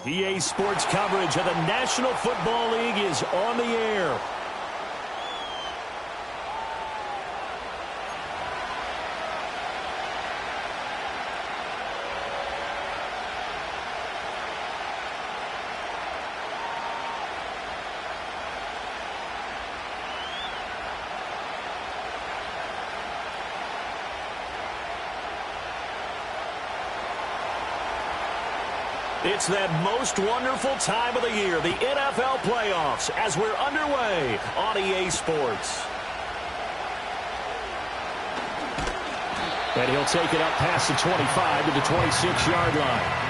EA Sports coverage of the National Football League is on the air. It's that most wonderful time of the year, the NFL playoffs, as we're underway on EA Sports. And he'll take it up past the 25 to the 26-yard line.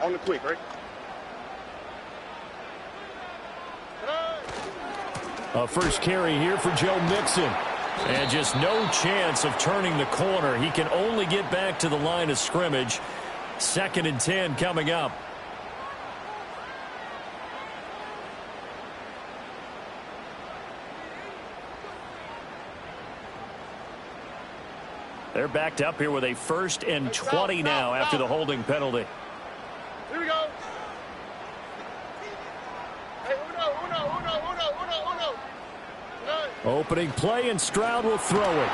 On the quick, right? A first carry here for Joe Mixon. And just no chance of turning the corner. He can only get back to the line of scrimmage. 2nd and 10 coming up. They're backed up here with a 1st and 20 now after the holding penalty. Here we go. Hey, uno. Opening play, and Stroud will throw it.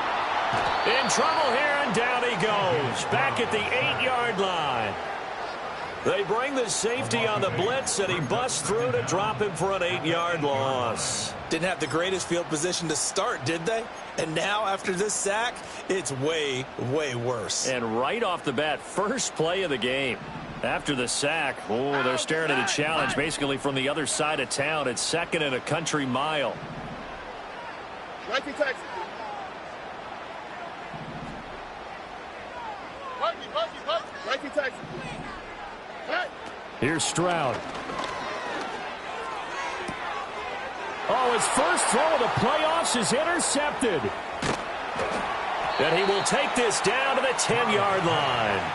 In trouble here, and down he goes. Back at the 8-yard line. They bring the safety on the blitz, and he busts through to drop him for an 8-yard loss. Didn't have the greatest field position to start, did they? And now, after this sack, it's way, way worse. And right off the bat, first play of the game. After the sack, they're staring at a challenge basically from the other side of town. It's 2nd and a country mile. Here's Stroud. Oh, his first throw of the playoffs is intercepted. And he will take this down to the 10-yard line.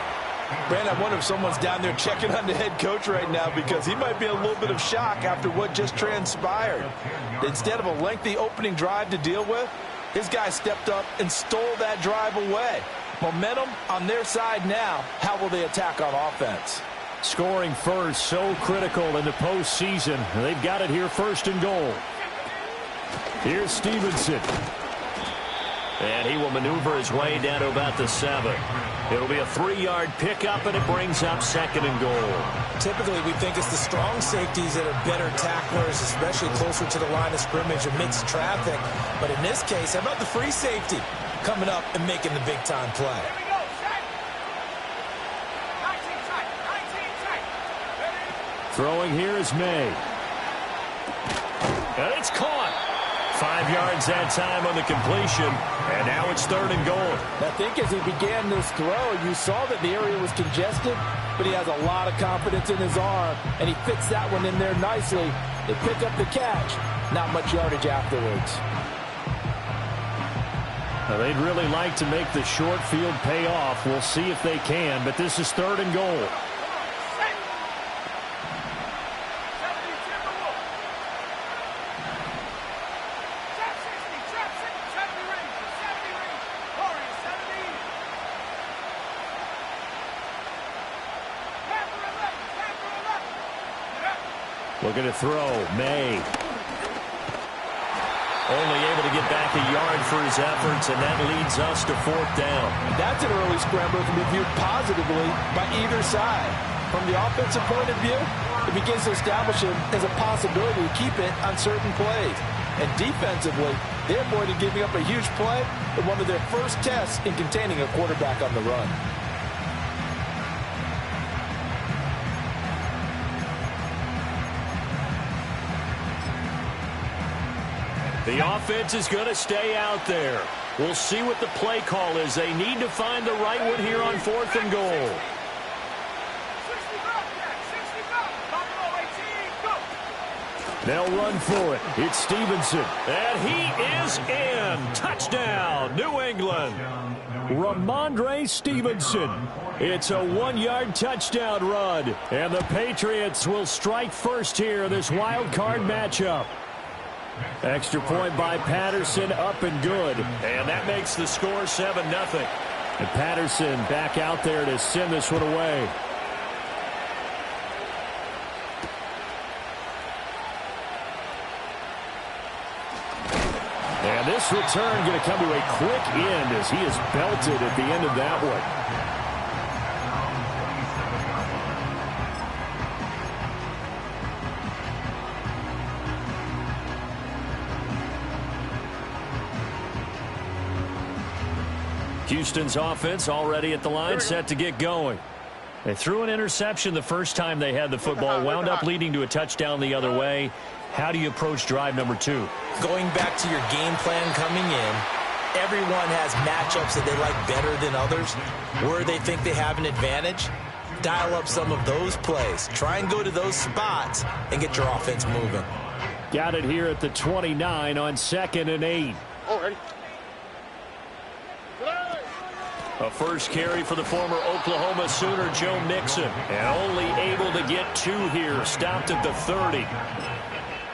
Brandon, I wonder if someone's down there checking on the head coach right now, because he might be in a little bit of shock after what just transpired. Instead of a lengthy opening drive to deal with, his guy stepped up and stole that drive away. Momentum on their side now. How will they attack on offense? Scoring first, so critical in the postseason. They've got it here, 1st and goal. Here's Stevenson. And he will maneuver his way down to about the 7. It'll be a 3-yard pickup, and it brings up 2nd and goal. Typically, we think it's the strong safeties that are better tacklers, especially closer to the line of scrimmage amidst traffic. But in this case, how about the free safety coming up and making the big-time play? Throwing here is May. And it's caught. 5 yards that time on the completion, and now it's 3rd and goal. I think as he began this throw, you saw that the area was congested, but he has a lot of confidence in his arm, and he fits that one in there nicely. They pick up the catch. Not much yardage afterwards. Now, they'd really like to make the short field pay off. We'll see if they can, but this is 3rd and goal. Looking to throw. May. Only able to get back a yard for his efforts, and that leads us to 4th down. That's an early scrambler that can be viewed positively by either side. From the offensive point of view, it begins to establish him as a possibility to keep it on certain plays. And defensively, they avoided giving up a huge play in one of their first tests in containing a quarterback on the run. The offense is going to stay out there. We'll see what the play call is. They need to find the right one here on 4th and goal. They'll run for it. It's Stevenson. And he is in. Touchdown, New England. Ramondre Stevenson. It's a 1-yard touchdown run. And the Patriots will strike first here in this wild card matchup. Extra point by Patterson, up and good. And that makes the score 7-0. And Patterson back out there to send this one away. And this return going to come to a quick end as he is belted at the end of that one. Houston's offense already at the line, set to get going. They threw an interception the first time they had the football, wound up leading to a touchdown the other way. How do you approach drive number 2? Going back to your game plan coming in, everyone has matchups that they like better than others. Where they think they have an advantage, dial up some of those plays. Try and go to those spots and get your offense moving. Got it here at the 29 on 2nd and 8. Oh, ready. A first carry for the former Oklahoma Sooner, Joe Mixon. And only able to get 2 here. Stopped at the 30.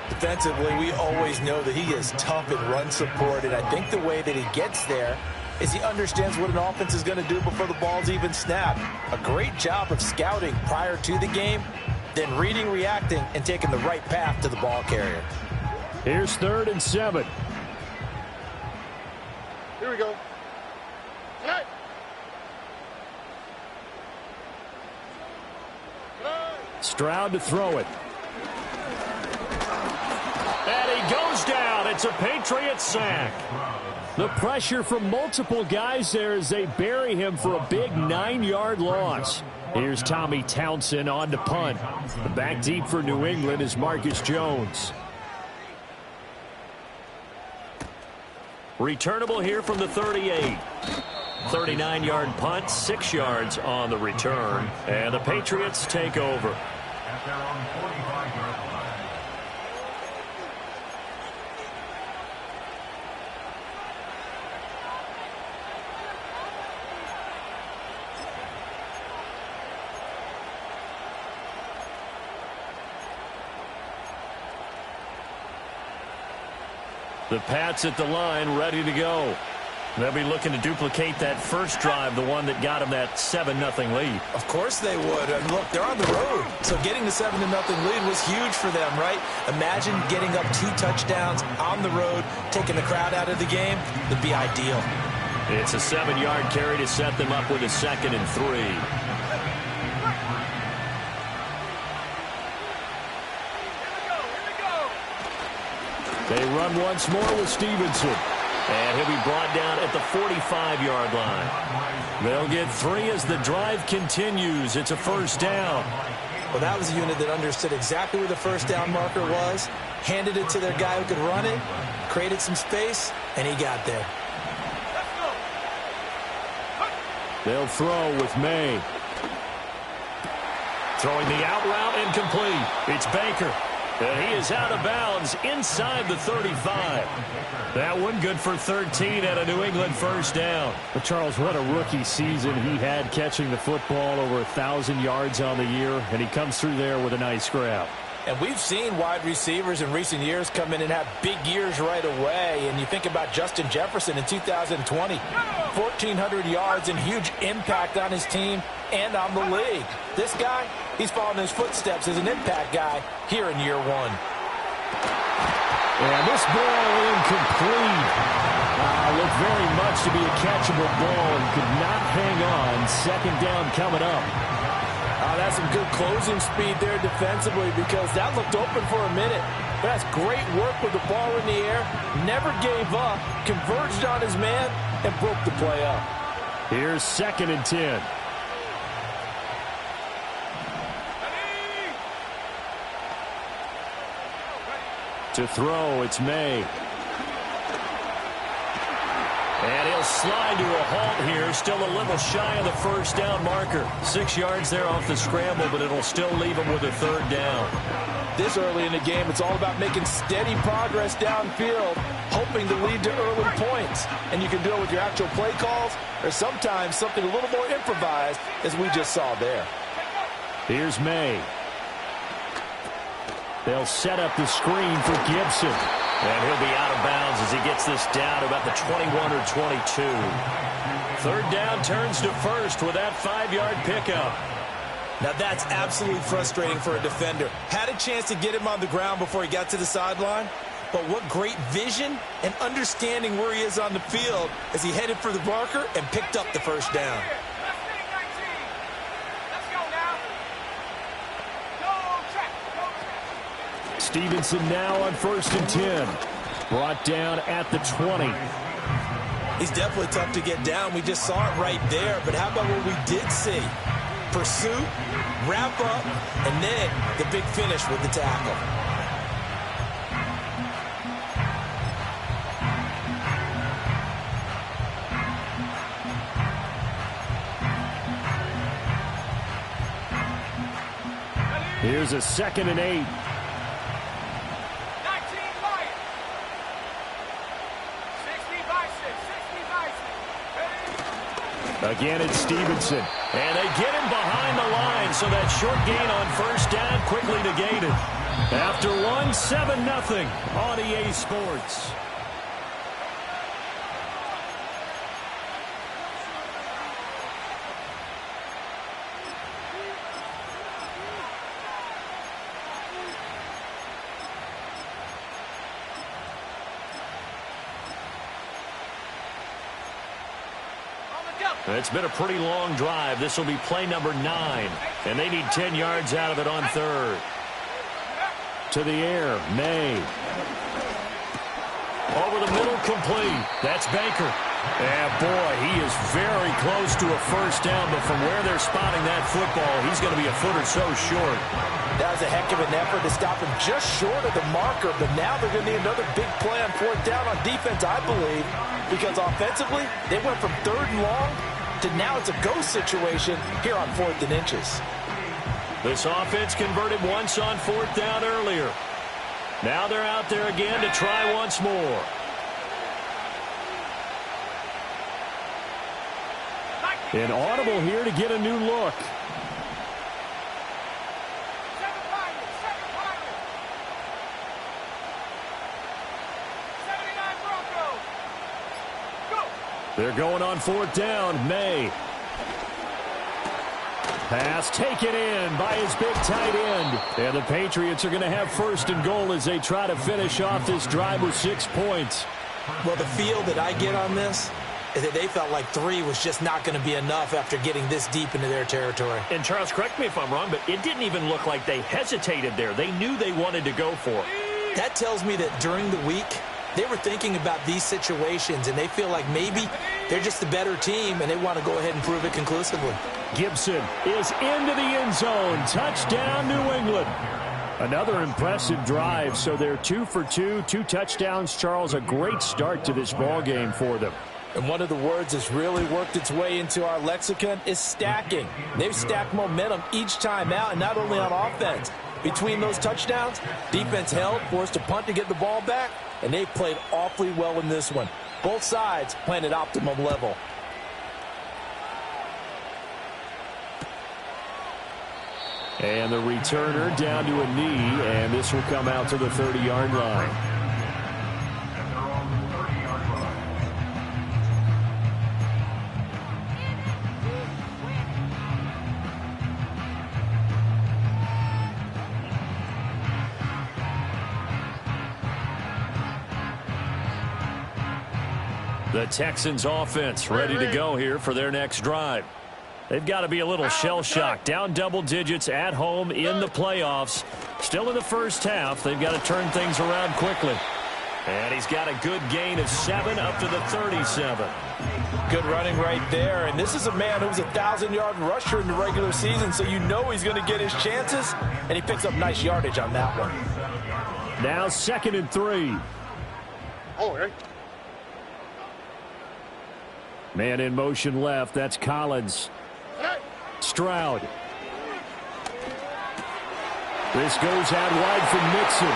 Defensively, we always know that he is tough in run support, and I think the way that he gets there is he understands what an offense is going to do before the ball's even snapped. A great job of scouting prior to the game, then reading, reacting, and taking the right path to the ball carrier. Here's 3rd and 7. Here we go. Hey. Stroud to throw it. And he goes down. It's a Patriots sack. The pressure from multiple guys there as they bury him for a big 9-yard loss. Here's Tommy Townsend on to punt. The back deep for New England is Marcus Jones. Returnable here from the 38. 39-yard punt, 6 yards on the return. And the Patriots take over. The Pats at the line, ready to go. They'll be looking to duplicate that first drive, the one that got them that 7-0 lead. Of course they would. And look, they're on the road. So getting the 7-0 lead was huge for them, right? Imagine getting up 2 touchdowns on the road, taking the crowd out of the game. Would be ideal. It's a 7-yard carry to set them up with a 2nd and 3. They run once more with Stevenson. And he'll be brought down at the 45-yard line. They'll get 3 as the drive continues. It's a first down. Well, that was a unit that understood exactly where the first down marker was, handed it to their guy who could run it, created some space, and he got there. They'll throw with May. Throwing the out route incomplete. It's Baker. And he is out of bounds inside the 35. That one good for 13 at a New England first down. But Charles, what a rookie season he had catching the football, over 1,000 yards on the year, and he comes through there with a nice grab. And we've seen wide receivers in recent years come in and have big years right away. And you think about Justin Jefferson in 2020, 1,400 yards and huge impact on his team and on the league. This guy, he's following his footsteps as an impact guy here in year 1. And this ball incomplete. Looked very much to be a catchable ball and could not hang on. 2nd down coming up. That's some good closing speed there defensively, because that looked open for a minute. That's great work with the ball in the air. Never gave up, converged on his man, and broke the play up. Here's 2nd and 10. To throw, it's May. And he'll slide to a halt here, still a little shy of the first down marker. 6 yards there off the scramble, but it'll still leave him with a third down. This early in the game, it's all about making steady progress downfield, hoping to lead to early points. And you can do it with your actual play calls or sometimes something a little more improvised, as we just saw there. Here's May. They'll set up the screen for Gibson. And he'll be out of bounds as he gets this down to about the 21 or 22. Third down turns to first with that 5-yard pickup. Now that's absolutely frustrating for a defender. Had a chance to get him on the ground before he got to the sideline, but what great vision and understanding where he is on the field as he headed for the marker and picked up the first down. Stevenson now on 1st and 10. Brought down at the 20. He's definitely tough to get down. We just saw it right there. But how about what we did see? Pursuit, wrap up, and then the big finish with the tackle. Here's a 2nd and 8. Again, it's Stevenson. And they get him behind the line, so that short gain on first down quickly negated. After one, 7-0 on EA Sports. It's been a pretty long drive. This will be play number 9. And they need 10 yards out of it on third. To the air, May. Over the middle, complete. That's Baker. And boy, he is very close to a first down, but from where they're spotting that football, he's going to be a foot or so short. That was a heck of an effort to stop him just short of the marker, but now they're going to need another big play on 4th down on defense, I believe, because offensively, they went from 3rd and long to now it's a go situation here on 4th and inches. This offense converted once on 4th down earlier. Now they're out there again to try once more. An audible here to get a new look. They're going on 4th down. May. Pass taken in by his big tight end. And the Patriots are going to have 1st and goal as they try to finish off this drive with 6 points. Well, the feel that I get on this is that they felt like 3 was just not going to be enough after getting this deep into their territory. And Charles, correct me if I'm wrong, but it didn't even look like they hesitated there. They knew they wanted to go for it. That tells me that during the week, they were thinking about these situations, and they feel like maybe they're just the better team, and they want to go ahead and prove it conclusively. Gibson is into the end zone. Touchdown, New England. Another impressive drive, so they're 2 for 2, 2 touchdowns. Charles, a great start to this ball game for them. And one of the words that's really worked its way into our lexicon is stacking. They've stacked momentum each time out, and not only on offense. Between those touchdowns, defense held, forced to punt to get the ball back, and they've played awfully well in this one. Both sides playing at optimum level. And the returner down to a knee, and this will come out to the 30-yard line. The Texans offense ready to go here for their next drive. They've got to be a little shell-shocked. Down double digits at home in the playoffs. Still in the first half. They've got to turn things around quickly. And he's got a good gain of 7 up to the 37. Good running right there. And this is a man who was a 1,000-yard rusher in the regular season, so you know he's going to get his chances. And he picks up nice yardage on that one. Now 2nd and 3. Oh, right. Man in motion left. That's Collins. Stroud. This goes out wide for Mixon.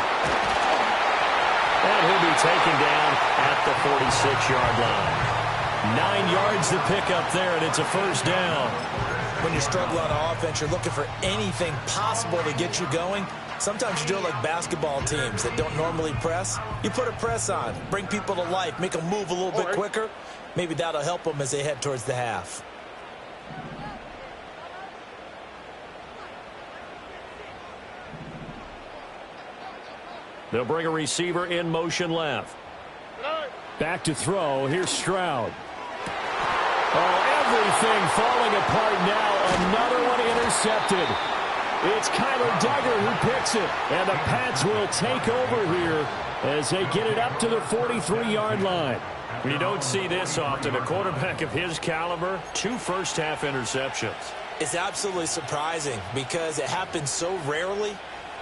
And he'll be taken down at the 46-yard line. 9 yards to pick up there, and it's a first down. When you struggle on offense, you're looking for anything possible to get you going. Sometimes you do it like basketball teams that don't normally press. You put a press on, bring people to life, make them move a little bit quicker. Maybe that'll help them as they head towards the half. They'll bring a receiver in motion left. Back to throw. Here's Stroud. Oh, everything falling apart now. Another one intercepted. It's Kyler Duggar who picks it. And the Pats will take over here as they get it up to the 43-yard line. You don't see this often. A quarterback of his caliber, 2 first-half interceptions. It's absolutely surprising because it happens so rarely.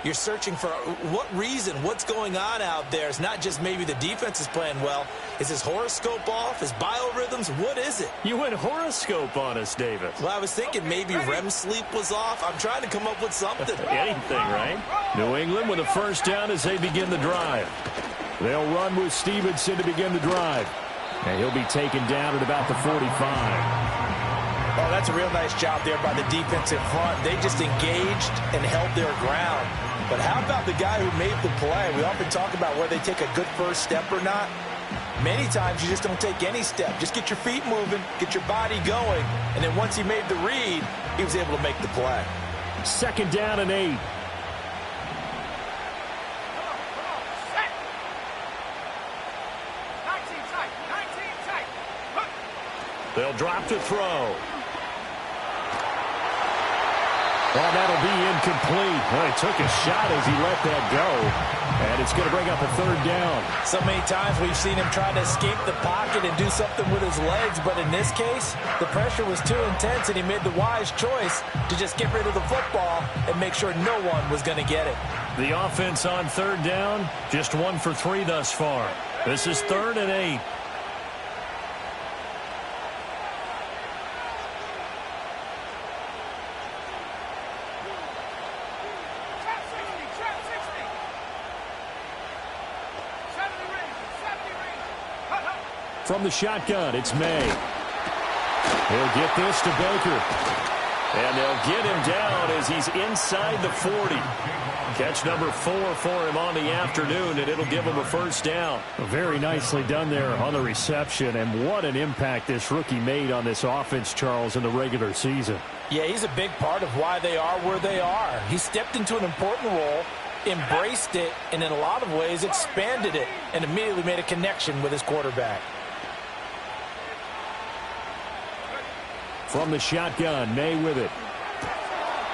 You're searching for what reason, what's going on out there. It's not just maybe the defense is playing well. Is his horoscope off? His biorhythms? What is it? You went horoscope on us, David. Well, I was thinking maybe REM sleep was off. I'm trying to come up with something. Anything, right? New England with a first down as they begin the drive. They'll run with Stevenson to begin the drive. And he'll be taken down at about the 45. Oh, that's a real nice job there by the defensive front. They just engaged and held their ground. But how about the guy who made the play? We often talk about whether they take a good first step or not. Many times you just don't take any step. Just get your feet moving, get your body going, and then once he made the read, he was able to make the play. Second down and 8. They'll drop to throw. Well, that'll be incomplete. Well, he took a shot as he let that go. And it's going to bring up a third down. So many times we've seen him try to escape the pocket and do something with his legs. But in this case, the pressure was too intense, and he made the wise choice to just get rid of the football and make sure no one was going to get it. The offense on third down, just 1 for 3 thus far. This is 3rd and 8. From the shotgun, it's May. He'll get this to Baker. And they'll get him down as he's inside the 40. Catch number 4 for him on the afternoon, and it'll give him a first down. Very nicely done there on the reception, and what an impact this rookie made on this offense, Charles, in the regular season. Yeah, he's a big part of why they are where they are. He stepped into an important role, embraced it, and in a lot of ways expanded it, and immediately made a connection with his quarterback. From the shotgun, May with it.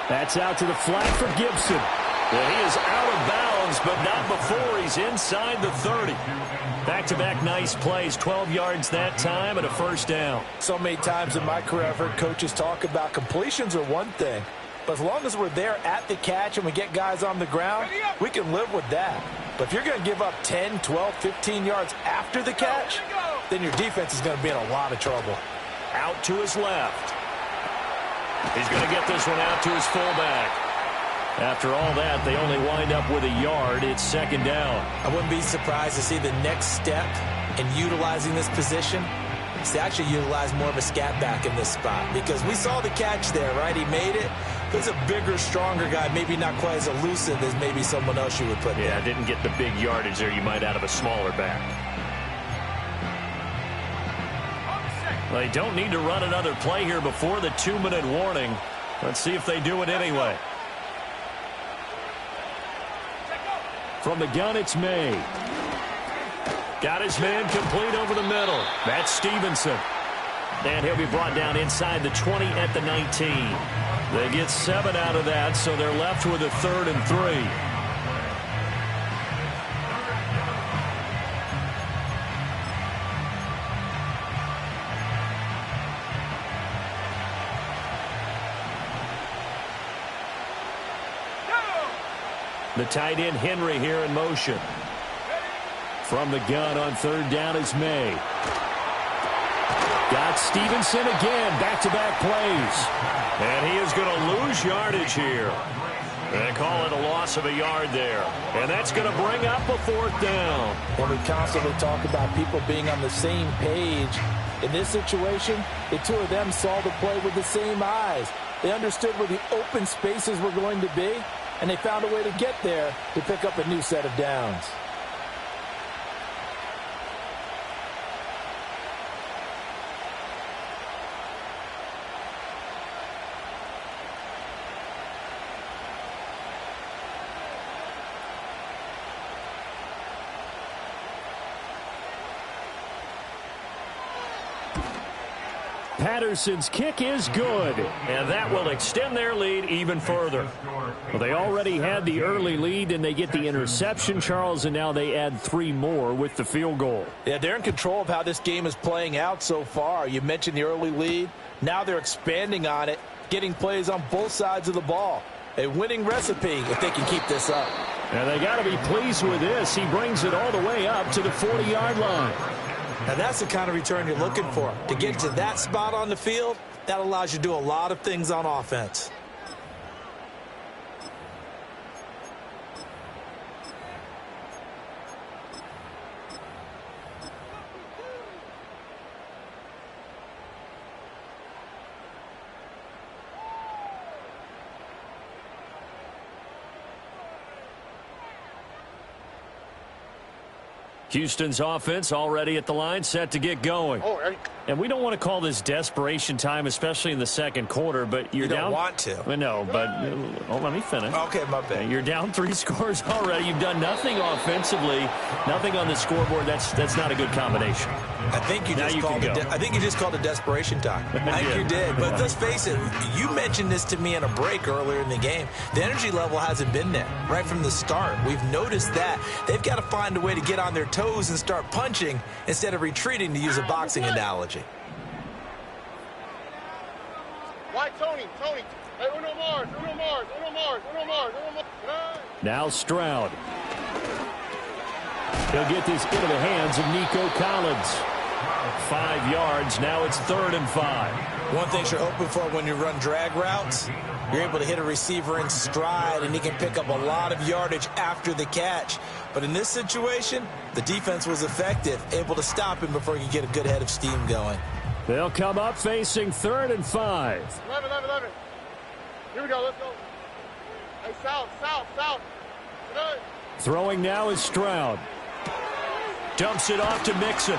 That's out to the flat for Gibson. Well, he is out of bounds, but not before he's inside the 30. Back-to-back nice plays, 12 yards that time and a first down. So many times in my career I've heard coaches talk about completions are one thing, but as long as we're there at the catch and we get guys on the ground, we can live with that. But if you're going to give up 10, 12, 15 yards after the catch, then your defense is going to be in a lot of trouble. Out to his left. He's going to get this one out to his fullback. After all that, they only wind up with a yard. It's second down. I wouldn't be surprised to see the next step in utilizing this position is to actually utilize more of a scat back in this spot, because we saw the catch there, right? He made it. There's a bigger, stronger guy, maybe not quite as elusive as maybe someone else you would put there. Yeah, didn't get the big yardage there you might out of a smaller back. They don't need to run another play here before the 2-minute warning. Let's see if they do it anyway. From the gun, it's May. Got his man complete over the middle. That's Stevenson. And he'll be brought down inside the 20 at the 19. They get 7 out of that, so they're left with a 3rd and 3. The tight end, Henry, here in motion. From the gun on third down is May. Got Stevenson again, back-to-back plays. And he is going to lose yardage here. They call it a loss of a yard there. And that's going to bring up a 4th down. And we constantly talk about people being on the same page. In this situation, the two of them saw the play with the same eyes. They understood where the open spaces were going to be, and they found a way to get there to pick up a new set of downs. Patterson's kick is good, and that will extend their lead even further. Well, they already had the early lead, and they get the interception, Charles, and now they add 3 more with the field goal. Yeah, they're in control of how this game is playing out so far. You mentioned the early lead. Now they're expanding on it, getting plays on both sides of the ball. A winning recipe if they can keep this up. And they got to be pleased with this. He brings it all the way up to the 40-yard line. Now that's the kind of return you're looking for. To get to that spot on the field, that allows you to do a lot of things on offense. Houston's offense already at the line, set to get going. And we don't want to call this desperation time, especially in the second quarter, but you're down. You don't want to. I know, but let me finish. Okay, my bad. You're down 3 scores already. You've done nothing offensively, nothing on the scoreboard. That's not a good combination. I think you just called it desperation time. I think you did. But let's face it, you mentioned this to me in a break earlier in the game. The energy level hasn't been there right from the start. We've noticed that. They've got to find a way to get on their toes and start punching instead of retreating, to use a boxing analogy. Why, Tony? Hey, Uno Mars. Now Stroud. He'll get this into the hands of Nico Collins. 5 yards. Now it's 3rd and 5. One thing you're hoping for when you run drag routes, you're able to hit a receiver in stride, and he can pick up a lot of yardage after the catch. But in this situation, the defense was effective, able to stop him before he could get a good head of steam going. They'll come up facing 3rd and 5. 11. Here we go, let's go. Hey, south. Good. Throwing now is Stroud. Dumps it off to Mixon.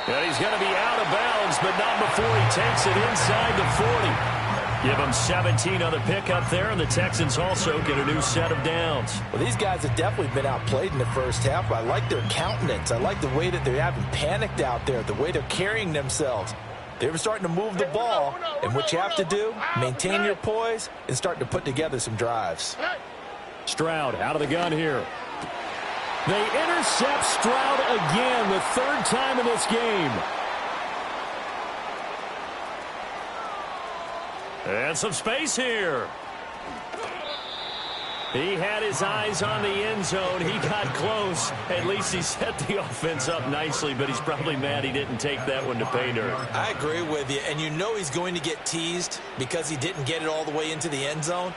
And he's going to be out of bounds, but not before he takes it inside the 40. Give him 17 on the pickup there, and the Texans also get a new set of downs. Well, these guys have definitely been outplayed in the first half. I like their countenance. I like the way that they haven't panicked out there, the way they're carrying themselves. They were starting to move the ball, and what you have to do, maintain your poise and start to put together some drives. Stroud out of the gun here. They intercept Stroud again, the 3rd time in this game. And some space here. He had his eyes on the end zone. He got close. At least he set the offense up nicely, but he's probably mad he didn't take that one to pay dirt. I agree with you, and you know he's going to get teased because he didn't get it all the way into the end zone.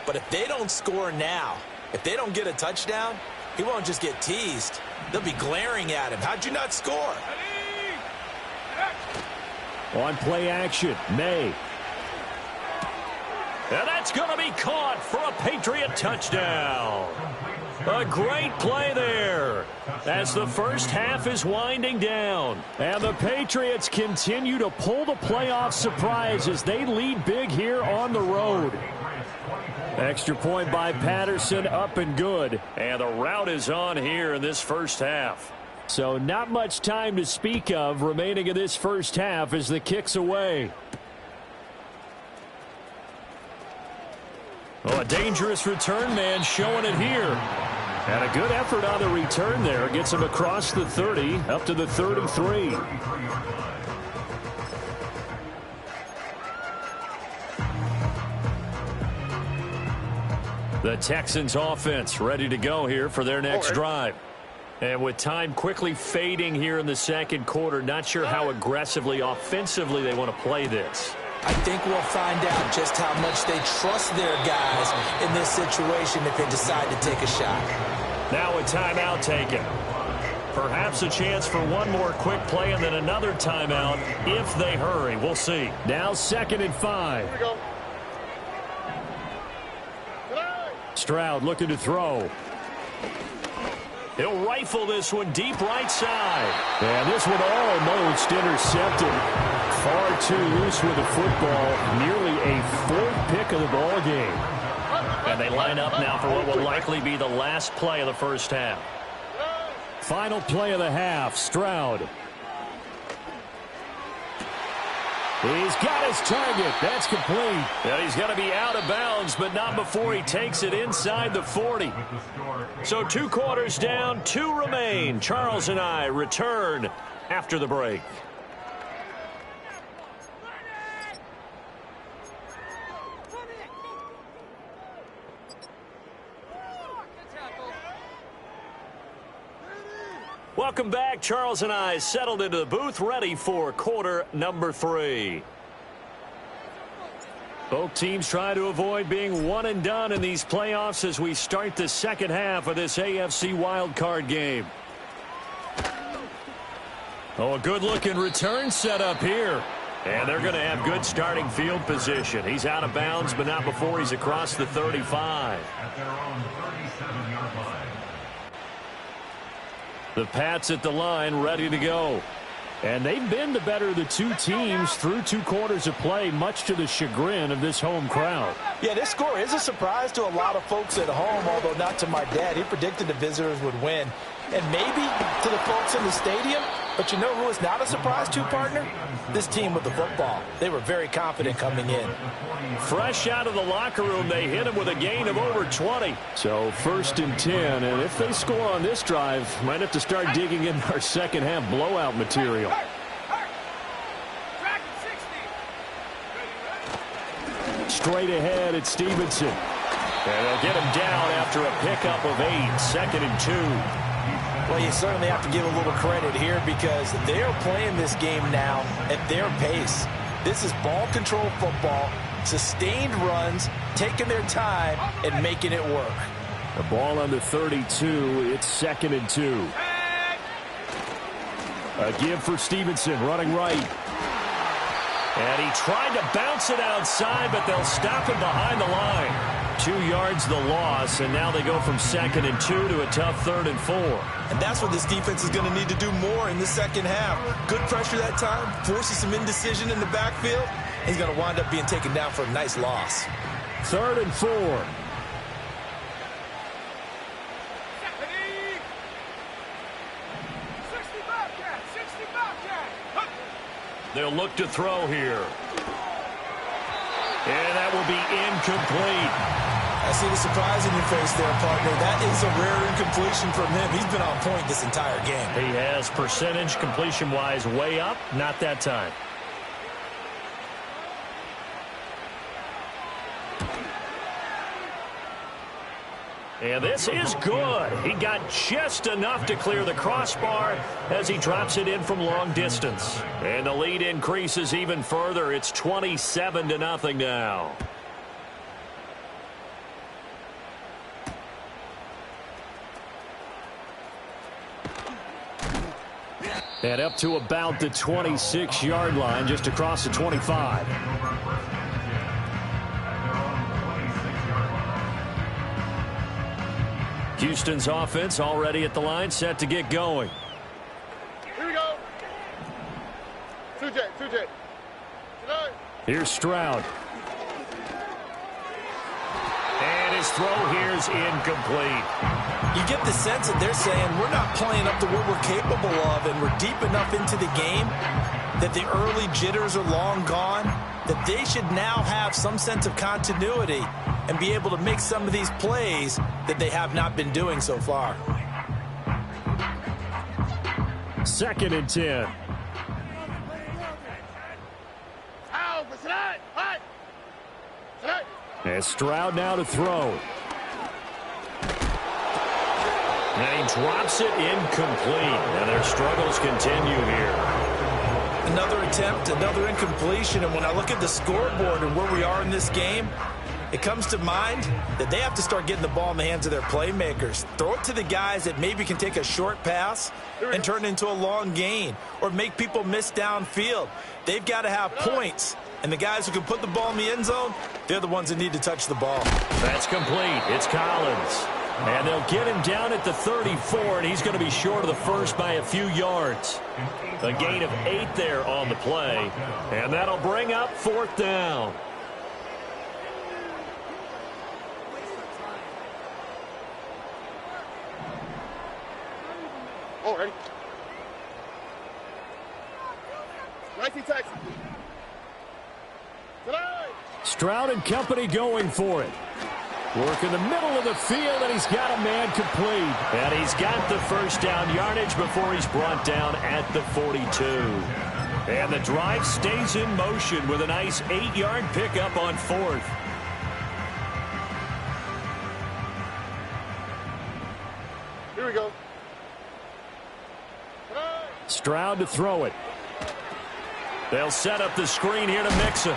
But if they don't score now, if they don't get a touchdown, he won't just get teased. They'll be glaring at him. How'd you not score? On play action, May. And that's going to be caught for a Patriot touchdown. A great play there as the first half is winding down. And the Patriots continue to pull the playoff surprise as they lead big here on the road. Extra point by Patterson, up and good. And the route is on here in this first half. So not much time to speak of remaining in this first half as the kick's away. Oh, a dangerous return man showing it here. And a good effort on the return there. Gets him across the 30, up to the 33. The Texans offense ready to go here for their next drive. And with time quickly fading here in the second quarter, not sure how aggressively, offensively they want to play this. I think we'll find out just how much they trust their guys in this situation if they decide to take a shot. Now a timeout taken. Perhaps a chance for one more quick play and then another timeout if they hurry. We'll see. Now 2nd and 5. Here we go. Stroud looking to throw. He'll rifle this one deep right side. And this one almost intercepted. Far too loose with the football. Nearly a 4th pick of the ball game. And they line up now for what will likely be the last play of the first half. Final play of the half. Stroud. He's got his target. That's complete. And he's going to be out of bounds, but not before he takes it inside the 40. So 2 quarters down, 2 remain. Charles and I return after the break. Welcome back. Charles and I settled into the booth, ready for quarter number 3. Both teams try to avoid being one and done in these playoffs as we start the second half of this AFC wildcard game. Oh, a good-looking return set up here. And they're going to have good starting field position. He's out of bounds, but not before he's across the 35. At their own 37-yard line. The Pats at the line, ready to go. And they've been the better of the 2 teams through 2 quarters of play, much to the chagrin of this home crowd. Yeah, this score is a surprise to a lot of folks at home, although not to my dad. He predicted the visitors would win. And maybe to the folks in the stadium. But you know who is not a surprise to, partner? This team with the football. They were very confident coming in. Fresh out of the locker room, they hit him with a gain of over 20. So 1st and 10, and if they score on this drive, might have to start digging in our second half blowout material. Straight ahead at Stevenson. And they'll get him down after a pickup of 8, 2nd and 2. Well, you certainly have to give a little credit here because they are playing this game now at their pace. This is ball control football, sustained runs, taking their time, and making it work. The ball on the 32. It's 2nd and 2. A give for Stevenson, running right. And he tried to bounce it outside, but they'll stop him behind the line. 2 yards the loss, and now they go from 2nd and 2 to a tough 3rd and 4. And that's what this defense is going to need to do more in the second half. Good pressure that time, forces some indecision in the backfield. He's going to wind up being taken down for a nice loss. 3rd and 4. They'll look to throw here. And that will be incomplete. I see the surprise in your face there, partner. That is a rare incompletion from him. He's been on point this entire game. He has percentage completion-wise way up. Not that time. And this is good. He got just enough to clear the crossbar as he drops it in from long distance. And the lead increases even further. It's 27-0 now. And up to about the 26-yard line, just across the 25. Houston's offense already at the line, set to get going. Here we go. 2J. Here's Stroud. And his throw here is incomplete. You get the sense that they're saying we're not playing up to what we're capable of, and we're deep enough into the game that the early jitters are long gone, that they should now have some sense of continuity and be able to make some of these plays that they have not been doing so far. 2nd and 10. And Stroud now to throw. And he drops it incomplete. And their struggles continue here. Another attempt, another incompletion. And when I look at the scoreboard and where we are in this game, it comes to mind that they have to start getting the ball in the hands of their playmakers. Throw it to the guys that maybe can take a short pass and turn it into a long gain or make people miss downfield. They've got to have points. And the guys who can put the ball in the end zone, they're the ones that need to touch the ball. That's complete. It's Collins. And they'll get him down at the 34, and he's going to be short of the first by a few yards. A gain of 8 there on the play. And that'll bring up 4th down. Oh, ready? Nicey Texas. Stroud and company going for it. Work in the middle of the field, and he's got a man complete. And he's got the first down yardage before he's brought down at the 42. And the drive stays in motion with a nice 8-yard pickup on 4th. Here we go. Stroud to throw it. They'll set up the screen here to Mixon.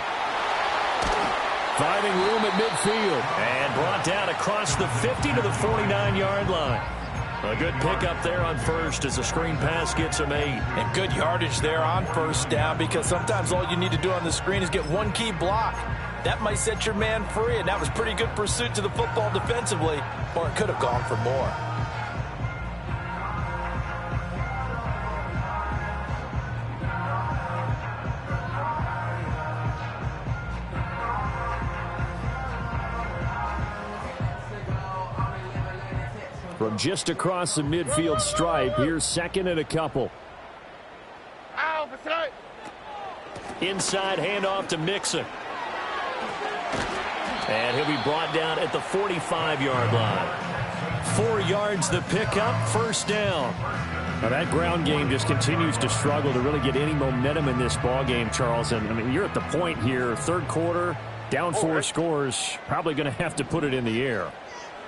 Finding room at midfield. And brought down across the 50 to the 49-yard line. A good pickup there on first as the screen pass gets him 8. And good yardage there on first down, because sometimes all you need to do on the screen is get one key block. That might set your man free, and that was pretty good pursuit to the football defensively, or it could have gone for more. From just across the midfield stripe, here's 2nd and a couple. Ow, beside. Inside handoff to Mixon. And he'll be brought down at the 45-yard line. 4 yards the pickup, 1st down. Now that ground game just continues to struggle to really get any momentum in this ball game, Charles. And I mean, you're at the point here, 3rd quarter, down 4 scores, probably going to have to put it in the air.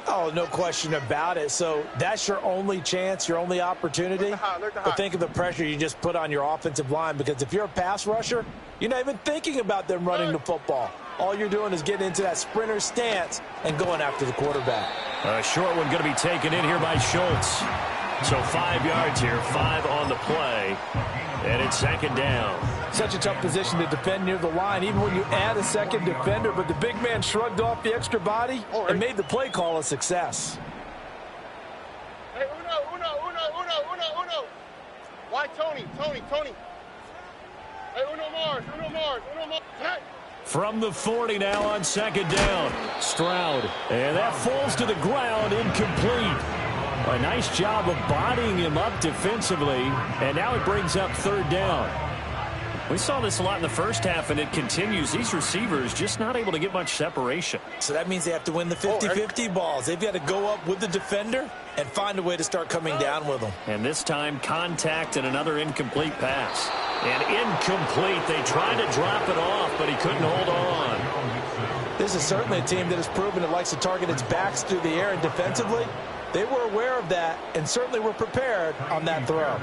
Oh, no question about it. So that's your only chance, your only opportunity. But think of the pressure you just put on your offensive line, because if you're a pass rusher, you're not even thinking about them running the football. All you're doing is getting into that sprinter stance and going after the quarterback. A short one going to be taken in here by Schultz. So 5 yards here, 5 on the play, and it's 2nd down. Such a tough position to defend near the line, even when you add a second defender, but the big man shrugged off the extra body and made the play call a success. Hey, Uno. Why Tony? Hey, Uno Mars. Hey. From the 40 now on 2nd down. Stroud, and that falls to the ground, incomplete. A nice job of bodying him up defensively, and now it brings up 3rd down. We saw this a lot in the first half, and it continues. These receivers just not able to get much separation. So that means they have to win the 50-50 balls. They've got to go up with the defender and find a way to start coming down with them. And this time, contact and another incomplete pass. And incomplete. They tried to drop it off, but he couldn't hold on. This is certainly a team that has proven it likes to target its backs through the air, and defensively, they were aware of that and certainly were prepared on that throw.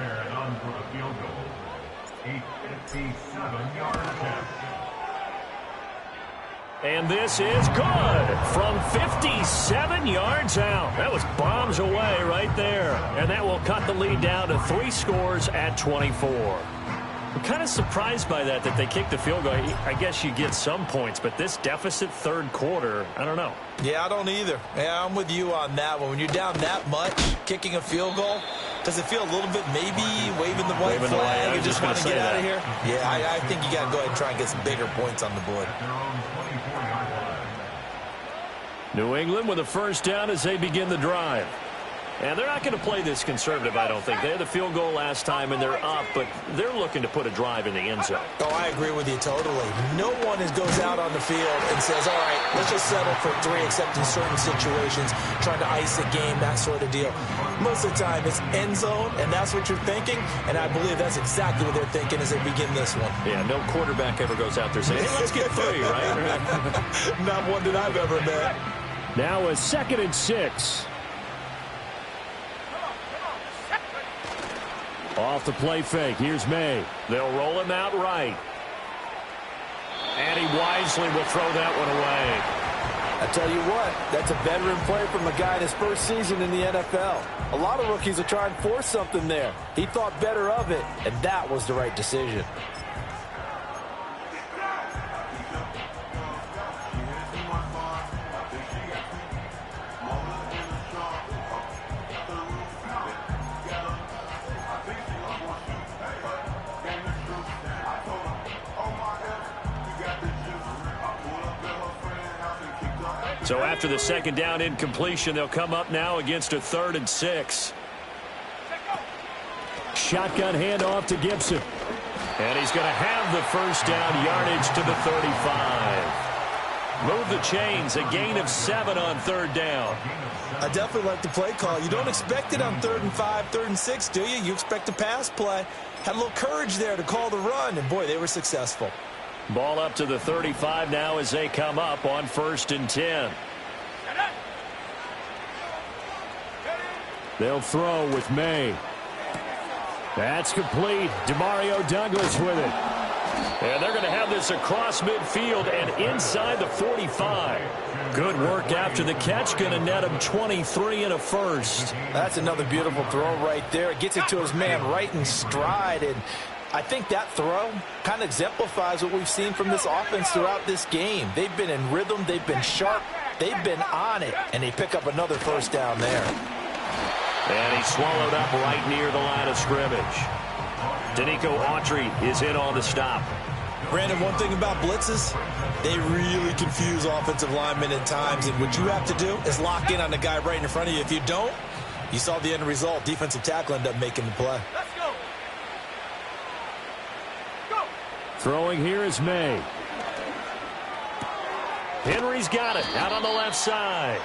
57-yard attempt. And this is good from 57 yards out. That was bombs away right there. And that will cut the lead down to 3 scores at 24. I'm kind of surprised by that they kicked the field goal. I guess you get some points, but this deficit 3rd quarter, I don't know. Yeah, I don't either. Yeah, I'm with you on that one. When you're down that much, kicking a field goal, does it feel a little bit maybe waving the white flag and just want to get out of here? Yeah, I think you got to go ahead and try and get some bigger points on the board. New England with a 1st down as they begin the drive. And they're not going to play this conservative, I don't think. They had the field goal last time, and they're up, but they're looking to put a drive in the end zone. Oh, I agree with you totally. No one goes out on the field and says, all right, let's just settle for 3, except in certain situations, trying to ice a game, that sort of deal. Most of the time, it's end zone, and that's what you're thinking, and I believe that's exactly what they're thinking as they begin this one. Yeah, no quarterback ever goes out there saying, hey, let's get 3, right? Not one that I've ever met. Now a 2nd and 6. Off the play fake. Here's May. They'll roll him out right. And he wisely will throw that one away. I tell you what, that's a veteran play from a guy in his first season in the NFL. A lot of rookies will try and force something there. He thought better of it, and that was the right decision. So after the second down incompletion, they'll come up now against a 3rd and 6. Shotgun handoff to Gibson. And he's going to have the first down, yardage to the 35. Move the chains, a gain of 7 on 3rd down. I definitely like the play call. You don't expect it on 3rd and 5, 3rd and 6, do you? You expect a pass play. Had a little courage there to call the run, and boy, they were successful. Ball up to the 35 now as they come up on 1st and 10. They'll throw with May. That's complete. Demario Douglas with it. And they're going to have this across midfield and inside the 45. Good work after the catch. Going to net him 23 and a first. That's another beautiful throw right there. It gets it to his man right in stride, and I think that throw kind of exemplifies what we've seen from this offense throughout this game. They've been in rhythm. They've been sharp. They've been on it, and they pick up another first down there. And he's swallowed up right near the line of scrimmage. Danico Autry is in on the stop. Brandon, one thing about blitzes, they really confuse offensive linemen at times, and what you have to do is lock in on the guy right in front of you. If you don't, you saw the end result. Defensive tackle ended up making the play. Throwing here is May. Henry's got it out on the left side.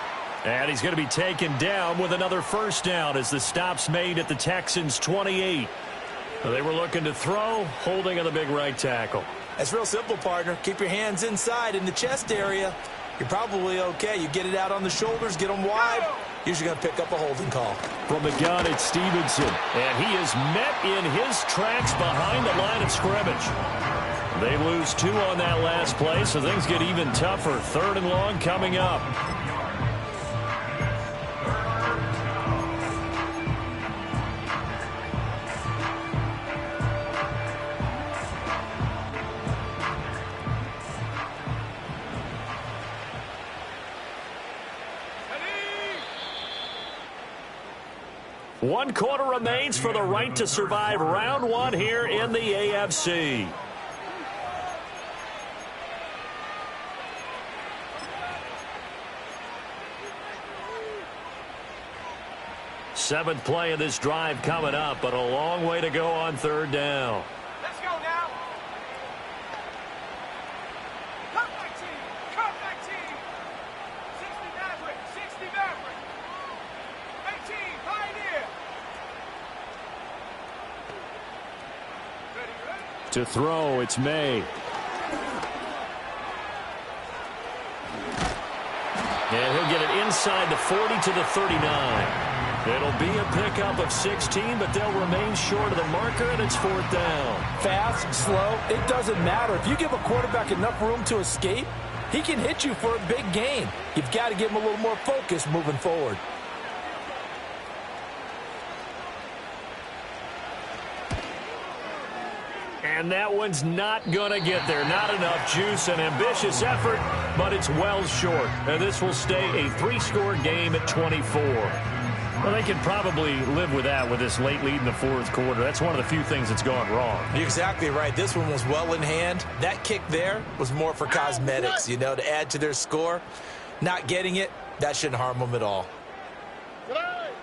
And he's going to be taken down with another first down as the stop's made at the Texans' 28. They were looking to throw, holding on the big right tackle. That's real simple, partner. Keep your hands inside in the chest area. You're probably okay. You get it out on the shoulders, get them wide. Usually going to pick up a holding call. From the gun, it's Stevenson. And he is met in his tracks behind the line of scrimmage. They lose 2 on that last play, so things get even tougher. 3rd and long coming up. One quarter remains for the right to survive round 1 here in the AFC. Seventh play of this drive coming up, but a long way to go on 3rd down. Let's go now. Come back team. Come back team. 60 Maverick. 60 Maverick. 18 Pioneer. Ready? To throw, it's May. And he'll get it inside the 40 to the 39. It'll be a pickup of 16, but they'll remain short of the marker, and it's 4th down. Fast, slow, it doesn't matter. If you give a quarterback enough room to escape, he can hit you for a big gain. You've got to give him a little more focus moving forward. And that one's not going to get there. Not enough juice. An ambitious effort, but it's well short. And this will stay a 3-score game at 24. Well, they can probably live with that with this late lead in the 4th quarter. That's one of the few things that's gone wrong. You're exactly right. This one was well in hand. That kick there was more for cosmetics, you know, to add to their score. Not getting it, that shouldn't harm them at all.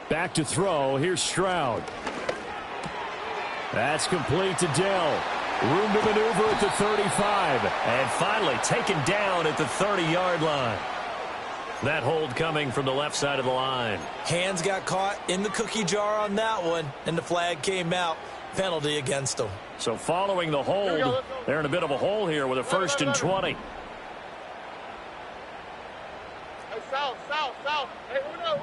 Back to throw. Here's Stroud. That's complete to Dell. Room to maneuver at the 35. And finally taken down at the 30-yard line. That hold coming from the left side of the line. Hands got caught in the cookie jar on that one, and the flag came out. Penalty against them. So following the hold, they're in a bit of a hole here with a 1st and 20. Hey, south. Hey, uno.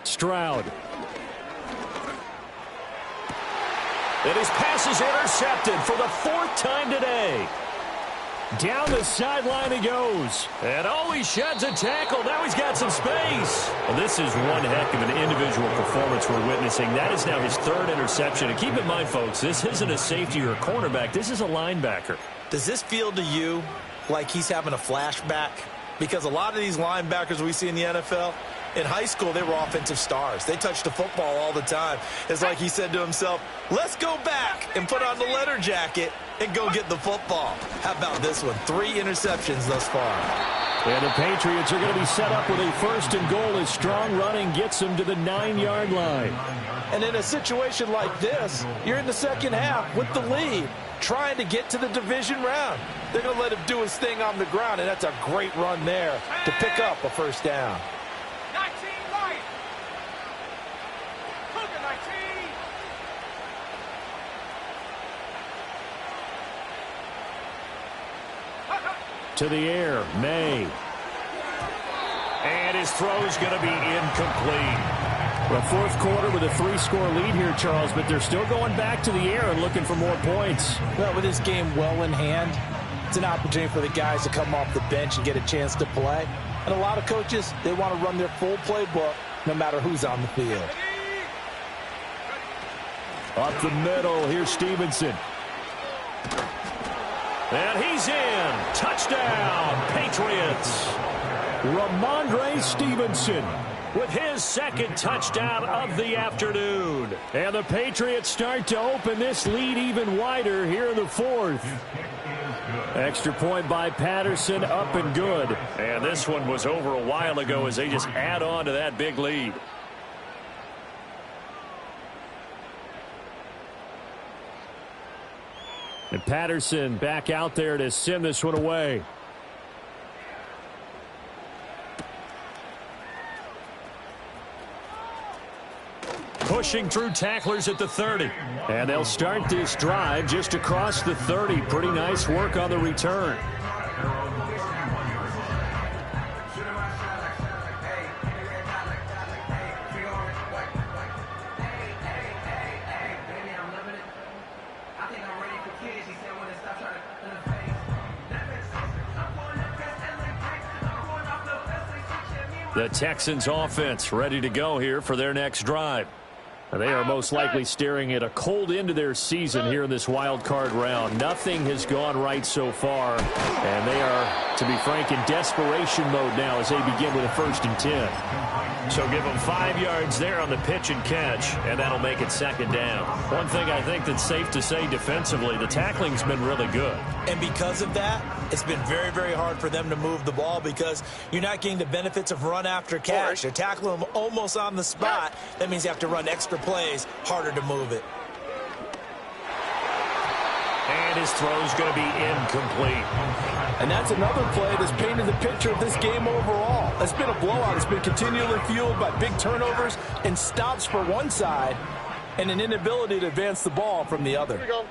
Stroud. And his pass is intercepted for the 4th time today. Down the sideline he goes. And he sheds a tackle. Now he's got some space. Well, this is one heck of an individual performance we're witnessing. That is now his 3rd interception. And keep in mind, folks, this isn't a safety or a cornerback. This is a linebacker. Does this feel to you like he's having a flashback? Because a lot of these linebackers we see in the NFL, in high school, they were offensive stars. They touched the football all the time. It's like he said to himself, let's go back and put on the letter jacket and go get the football. How about this one? 3 interceptions thus far. And the Patriots are going to be set up with a 1st and goal as strong running gets them to the 9-yard line. And in a situation like this, you're in the second half with the lead, trying to get to the division round. They're going to let him do his thing on the ground, and that's a great run there to pick up a 1st down. 19 Lions. Cougar 19. To the air, May. And his throw's going to be incomplete. The 4th quarter with a 3-score lead here, Charles, but they're still going back to the air and looking for more points. Well, with this game well in hand, it's an opportunity for the guys to come off the bench and get a chance to play. And a lot of coaches, they want to run their full playbook no matter who's on the field. Up the middle, here's Stevenson. And he's in. Touchdown, Patriots. Ramondre Stevenson with his 2nd touchdown of the afternoon. And the Patriots start to open this lead even wider here in the 4th. Extra point by Patterson, up and good. And this one was over a while ago as they just add on to that big lead. And Patterson back out there to send this one away. Pushing through tacklers at the 30. And they'll start this drive just across the 30. Pretty nice work on the return. The Texans offense ready to go here for their next drive. They are most likely staring at a cold end to their season here in this wild card round. Nothing has gone right so far, and they are, to be frank, in desperation mode now as they begin with a 1st and 10. So give them 5 yards there on the pitch and catch, and that'll make it 2nd down. One thing I think that's safe to say defensively, the tackling's been really good. And because of that, it's been very, very hard for them to move the ball because you're not getting the benefits of run after catch. They're tackling them almost on the spot. That means you have to run extra plays, harder to move it. And his throw's going to be incomplete. And that's another play that's painted the picture of this game overall. It's been a blowout. It's been continually fueled by big turnovers and stops for one side and an inability to advance the ball from the other. Here we go.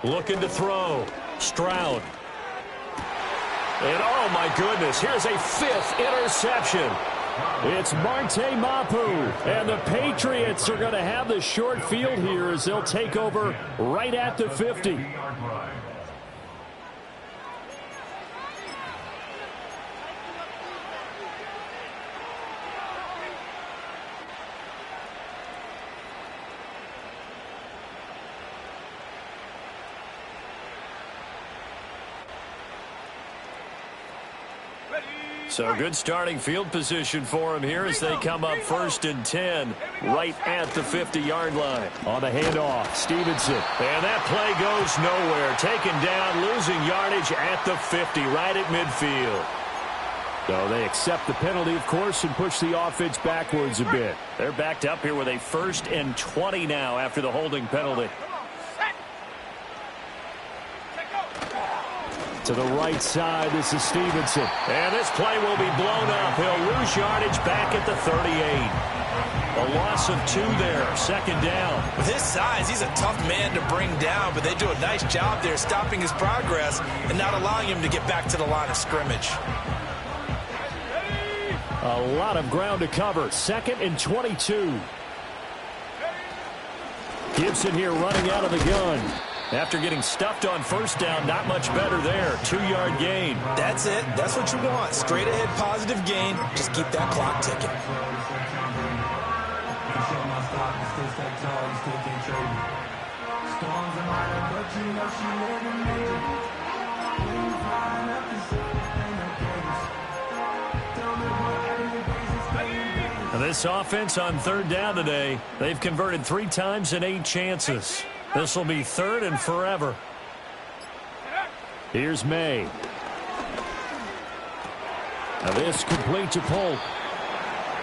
Looking to throw. Stroud. And oh my goodness, here's a 5th interception. It's Marte Mapu. And the Patriots are going to have the short field here as they'll take over right at the 50. So good starting field position for him here as they come up 1st and 10 right at the 50-yard line. On the handoff, Stevenson. And that play goes nowhere. Taken down, losing yardage at the 50, right at midfield. So they accept the penalty, of course, and push the offense backwards a bit. They're backed up here with a 1st and 20 now after the holding penalty. To the right side, this is Stevenson. And this play will be blown up. He'll lose yardage back at the 38. A loss of 2 there, 2nd down. With his size, he's a tough man to bring down, but they do a nice job there stopping his progress and not allowing him to get back to the line of scrimmage. A lot of ground to cover. 2nd and 22. Gibson here running out of the gun. After getting stuffed on first down, not much better there. 2-yard gain. That's it. That's what you want. Straight ahead positive gain. Just keep that clock ticking. This offense on 3rd down today, they've converted 3 times in 8 chances. This will be 3rd and forever. Here's May. Now this complete to Polk.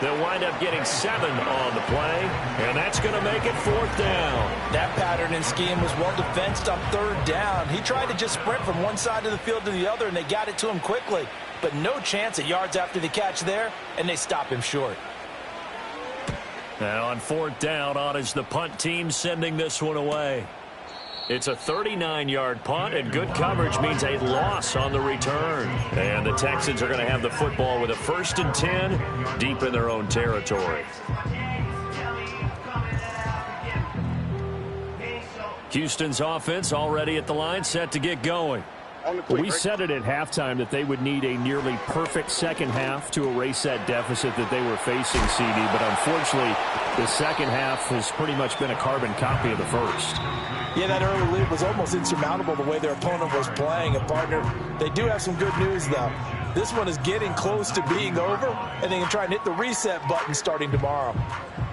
They'll wind up getting 7 on the play, and that's going to make it 4th down. That pattern and scheme was well defensed on 3rd down. He tried to just sprint from one side of the field to the other, and they got it to him quickly. But no chance at yards after the catch there, and they stop him short. Now on 4th down, on is the punt team sending this one away. It's a 39-yard punt, and good coverage means a loss on the return. And the Texans are going to have the football with a 1st and 10 deep in their own territory. Houston's offense already at the line, set to get going. We said it at halftime that they would need a nearly perfect second half to erase that deficit that they were facing, CD. But unfortunately, the second half has pretty much been a carbon copy of the first. Yeah, that early lead was almost insurmountable the way their opponent was playing. And, partner, they do have some good news, though. This one is getting close to being over, and they can try and hit the reset button starting tomorrow.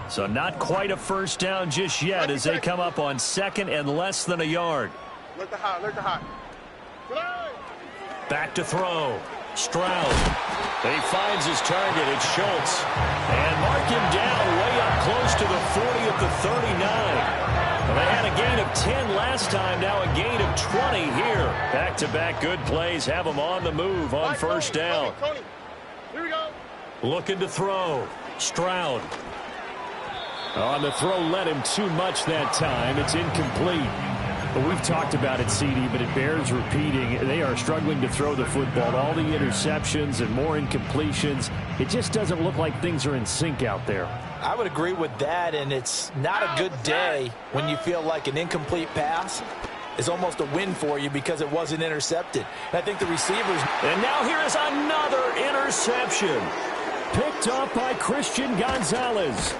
So not quite a first down just yet as they come up on 2nd and less than a yard. Look the hot, look the hot. Back to throw. Stroud. He finds his target. It's Schultz. And mark him down way up close to the 40 at the 39. Well, they had a gain of 10 last time. Now a gain of 20 here. Back-to-back good plays have them on the move on first down. Tony. Here we go. Looking to throw. Stroud. On the throw, led him too much that time. It's incomplete. But we've talked about it, CD, but it bears repeating. They are struggling to throw the football. All the interceptions and more incompletions. It just doesn't look like things are in sync out there. I would agree with that, and it's not a good day when you feel like an incomplete pass is almost a win for you because it wasn't intercepted. And I think the receivers... And now here is another interception. Picked off by Christian Gonzalez.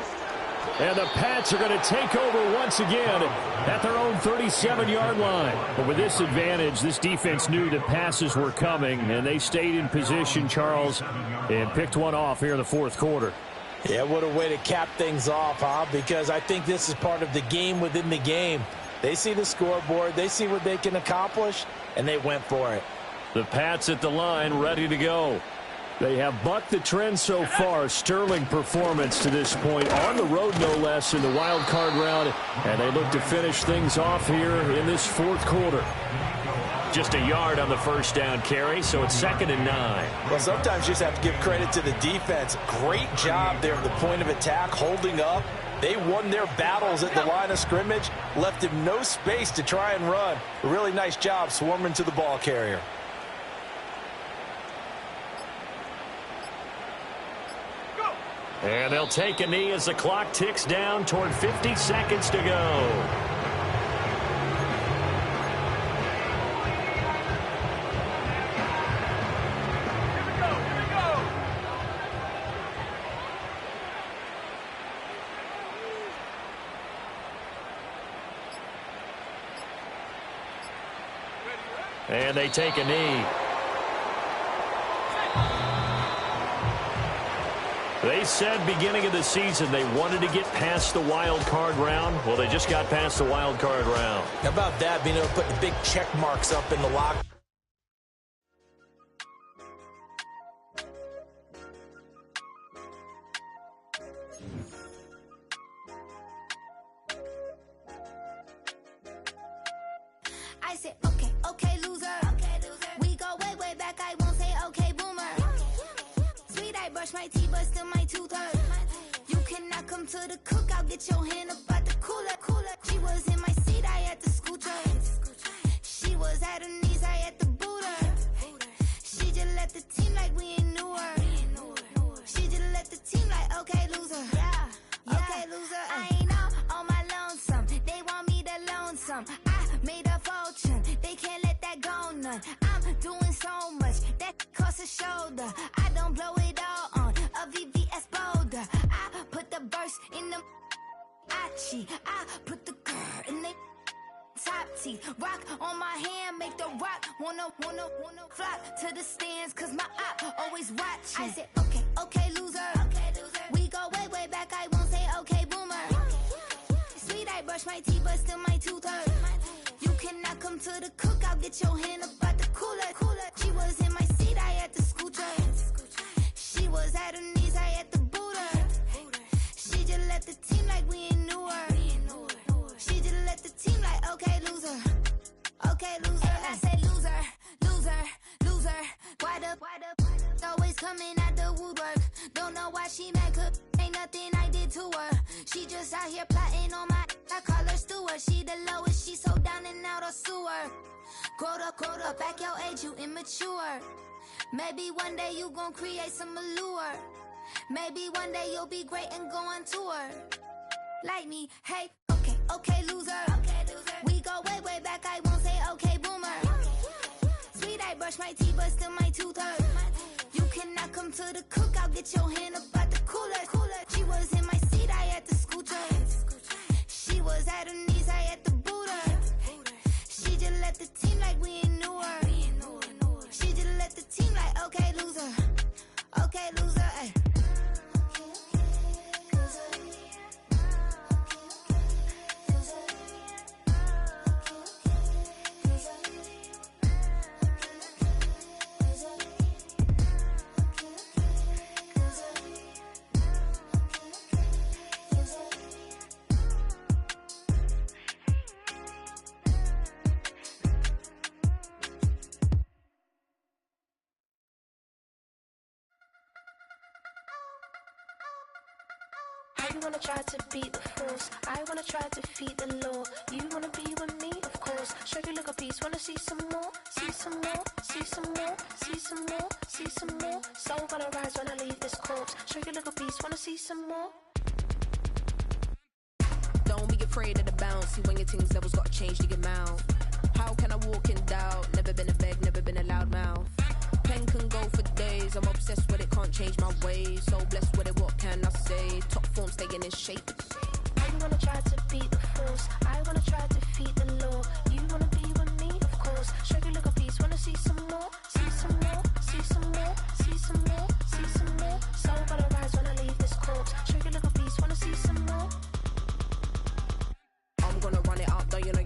And the Pats are going to take over once again at their own 37-yard line. But with this advantage, this defense knew that passes were coming, and they stayed in position, Charles, and picked one off here in the 4th quarter. Yeah, what a way to cap things off, huh? Because I think this is part of the game within the game. They see the scoreboard, they see what they can accomplish, and they went for it. The Pats at the line, ready to go. They have bucked the trend so far. Sterling performance to this point. On the road, no less, in the wild card round. And they look to finish things off here in this 4th quarter. Just a yard on the first down carry, so it's 2nd and 9. Well, sometimes you just have to give credit to the defense. Great job there at the point of attack, holding up. They won their battles at the line of scrimmage, left him no space to try and run. A really nice job swarming to the ball carrier. And they'll take a knee as the clock ticks down toward 50 seconds to go. And they take a knee. They said beginning of the season they wanted to get past the wild card round. Well, they just got past the wild card round. How about that, being able to put the big check marks up in the lock? I said, okay, okay, loser. We go way, way back. I won't say, okay, boomer. Sweet, I brush my teeth, but still my tooth hurt. You cannot come to the cookout, get your hand up out the cooler. She was in my seat, I had to scoot her. She was at her knees, I had to boot her. She just left the team like we ain't knew her. She just doing so much that costs a shoulder. I don't blow it all on a VVS boulder. I put the verse in the Achi. I put the girl in the top teeth. Rock on my hand, make the rock wanna flock to the stands, cause my op always watching. I said, okay, loser. We go way back, I won't say okay, boomer. Sweet, I brush my teeth, but still my tooth hurt. You cannot come to the cookout, get your hand up out the cooler. She was in my seat, I had to scoot her. She was at her knees, I had to boot her. She just left the team like we ain't knew her. She just left the team like, okay, loser. And I said, loser. Why the always coming at the woodwork? Don't know why she mad, cause ain't nothing I did to her. She just out here plotting on my, I call her steward. She the lowest, she so down and out of sewer. Growed up, back your age, you immature. Maybe one day you gon' create some allure. Maybe one day you'll be great and go on tour. Like me, hey, okay, loser. We go way back, I won't say okay, boomer. Sweet, I brush my teeth, but still my tooth hurt. You cannot come to the cookout, get your hand up out the cooler. She was in my seat, I had to scoot her. She was at her knees, I had to boot her. She just left the team like we ain't knew her. She just left the team like, okay, loser, ay. You wanna try to beat the force, I wanna try to defeat the law. You wanna be with me, of course. Show you look a piece, wanna see some more, see some more, see some more, see some more, see some more. Soul gonna rise when I leave this corpse. Show you look a piece, wanna see some more. Don't be afraid of the bounce. See when your things levels gotta change to your mouth. How can I walk in doubt? Never been a beg, never been a loud mouth. Pen can go for days. I'm obsessed with it, can't change my ways. So blessed with it, what can I say? Top form staying in shape. You wanna try to beat the